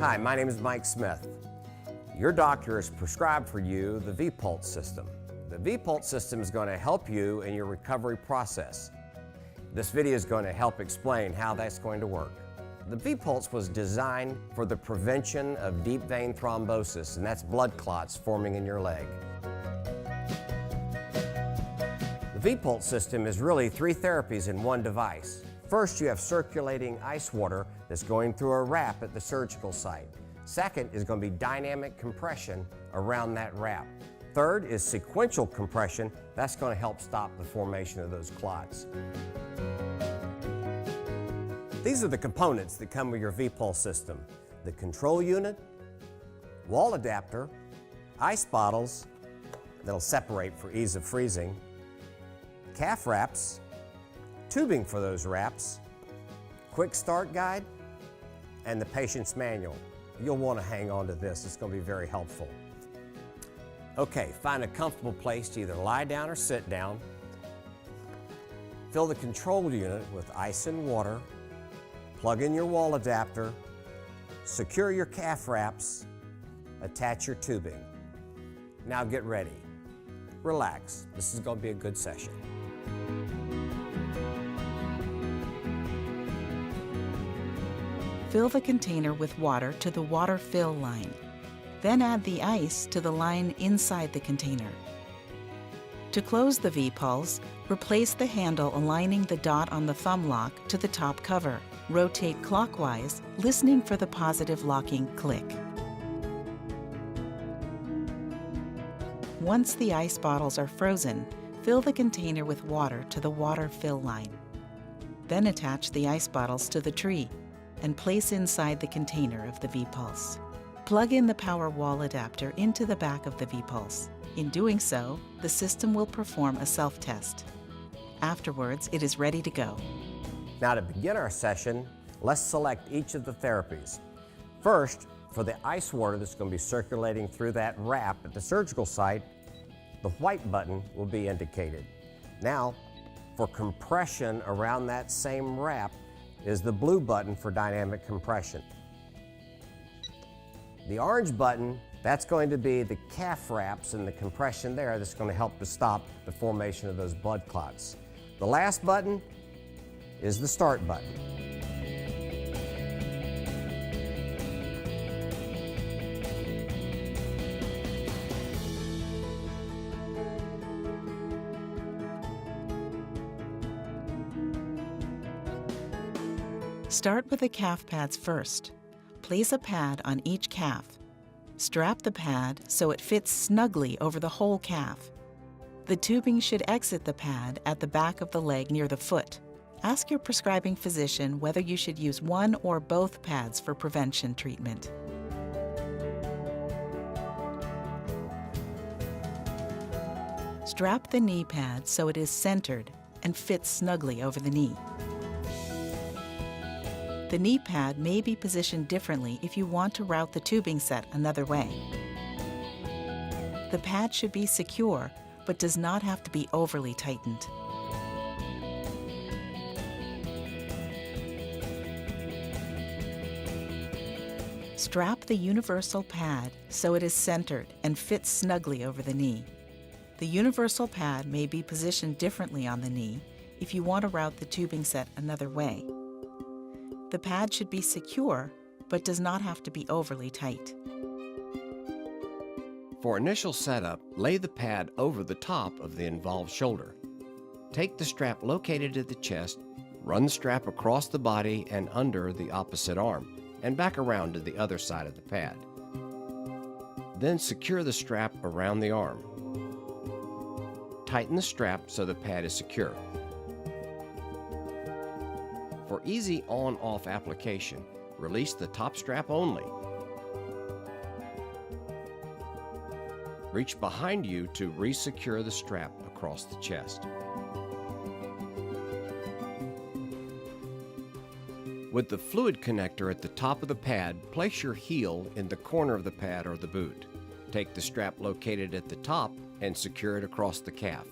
Hi, my name is Mike Smith. Your doctor has prescribed for you the VPULSE system. The VPULSE system is going to help you in your recovery process. This video is going to help explain how that's going to work. The VPULSE was designed for the prevention of deep vein thrombosis, and that's blood clots forming in your leg. The VPULSE system is really 3 therapies in one device. First, you have circulating ice water that's going through a wrap at the surgical site. Second is going to be dynamic compression around that wrap. Third is sequential compression. That's going to help stop the formation of those clots. These are the components that come with your VPULSE system: the control unit, wall adapter, ice bottles that'll separate for ease of freezing, calf wraps, tubing for those wraps, quick start guide, and the patient's manual. You'll want to hang on to this. It's going to be very helpful. Okay, find a comfortable place to either lie down or sit down. Fill the control unit with ice and water. Plug in your wall adapter. Secure your calf wraps. Attach your tubing. Now get ready. Relax. This is going to be a good session. Fill the container with water to the water fill line. Then add the ice to the line inside the container. To close the VPULSE, replace the handle aligning the dot on the thumb lock to the top cover. Rotate clockwise, listening for the positive locking click. Once the ice bottles are frozen, fill the container with water to the water fill line. Then attach the ice bottles to the tree and place inside the container of the VPULSE. Plug in the power wall adapter into the back of the VPULSE. In doing so, the system will perform a self-test. Afterwards, it is ready to go. Now to begin our session, let's select each of the therapies. First, for the ice water that's going to be circulating through that wrap at the surgical site, the white button will be indicated. Now, for compression around that same wrap is the blue button for dynamic compression. The orange button, that's going to be the calf wraps and the compression there that's going to help to stop the formation of those blood clots. The last button is the start button. Start with the calf pads first. Place a pad on each calf. Strap the pad so it fits snugly over the whole calf. The tubing should exit the pad at the back of the leg near the foot. Ask your prescribing physician whether you should use one or both pads for prevention treatment. Strap the knee pad so it is centered and fits snugly over the knee. The knee pad may be positioned differently if you want to route the tubing set another way. The pad should be secure, but does not have to be overly tightened. Strap the universal pad so it is centered and fits snugly over the knee. The universal pad may be positioned differently on the knee if you want to route the tubing set another way. The pad should be secure, but does not have to be overly tight. For initial setup, lay the pad over the top of the involved shoulder. Take the strap located at the chest, run the strap across the body and under the opposite arm, and back around to the other side of the pad. Then secure the strap around the arm. Tighten the strap so the pad is secure. For easy on-off application, release the top strap only. Reach behind you to re-secure the strap across the chest. With the fluid connector at the top of the pad, place your heel in the corner of the pad or the boot. Take the strap located at the top and secure it across the calf.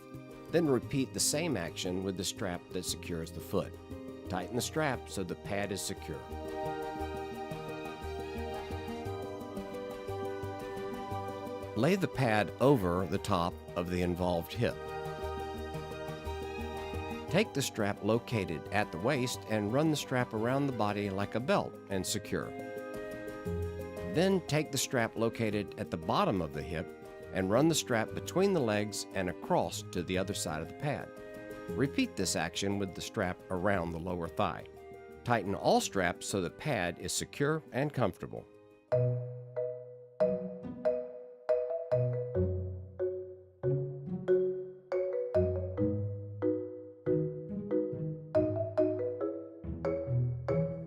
Then repeat the same action with the strap that secures the foot. Tighten the strap so the pad is secure. Lay the pad over the top of the involved hip. Take the strap located at the waist and run the strap around the body like a belt and secure. Then take the strap located at the bottom of the hip and run the strap between the legs and across to the other side of the pad. Repeat this action with the strap around the lower thigh. Tighten all straps so the pad is secure and comfortable.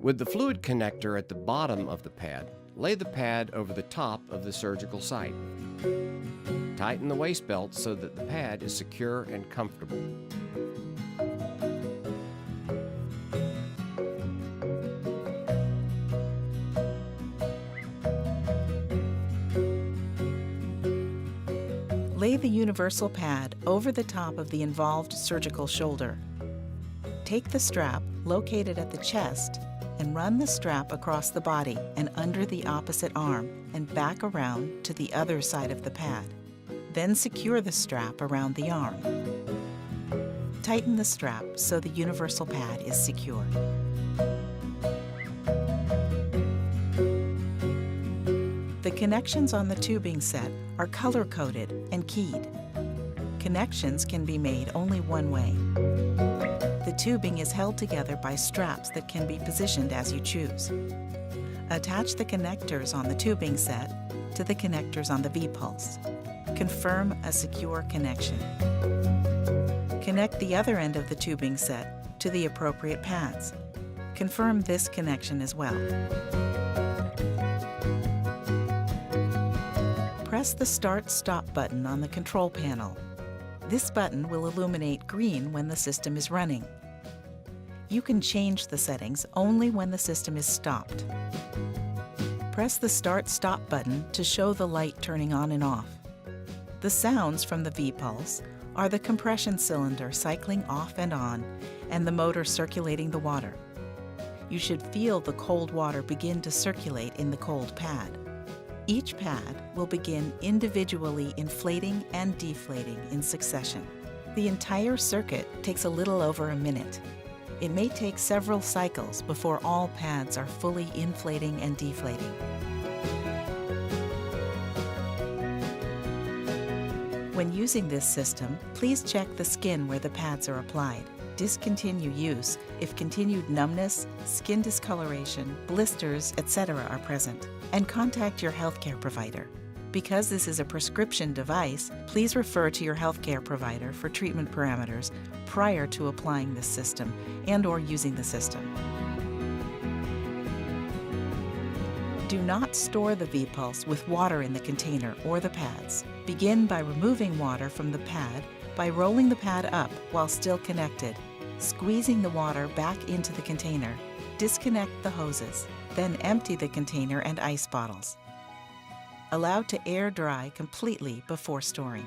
With the fluid connector at the bottom of the pad, lay the pad over the top of the surgical site. Tighten the waist belt so that the pad is secure and comfortable. Lay the universal pad over the top of the involved surgical shoulder. Take the strap located at the chest and run the strap across the body and under the opposite arm and back around to the other side of the pad. Then secure the strap around the arm. Tighten the strap so the universal pad is secure. The connections on the tubing set are color-coded and keyed. Connections can be made only one way. The tubing is held together by straps that can be positioned as you choose. Attach the connectors on the tubing set to the connectors on the VPULSE. Confirm a secure connection. Connect the other end of the tubing set to the appropriate pads. Confirm this connection as well. Press the Start/Stop button on the control panel. This button will illuminate green when the system is running. You can change the settings only when the system is stopped. Press the Start/Stop button to show the light turning on and off. The sounds from the VPULSE are the compression cylinder cycling off and on and the motor circulating the water. You should feel the cold water begin to circulate in the cold pad. Each pad will begin individually inflating and deflating in succession. The entire circuit takes a little over a minute. It may take several cycles before all pads are fully inflating and deflating. When using this system, please check the skin where the pads are applied. Discontinue use if continued numbness, skin discoloration, blisters, etc. are present, and contact your healthcare provider. Because this is a prescription device, please refer to your healthcare provider for treatment parameters prior to applying this system and/or using the system. Do not store the VPULSE with water in the container or the pads. Begin by removing water from the pad by rolling the pad up while still connected, squeezing the water back into the container. Disconnect the hoses, then empty the container and ice bottles. Allow to air dry completely before storing.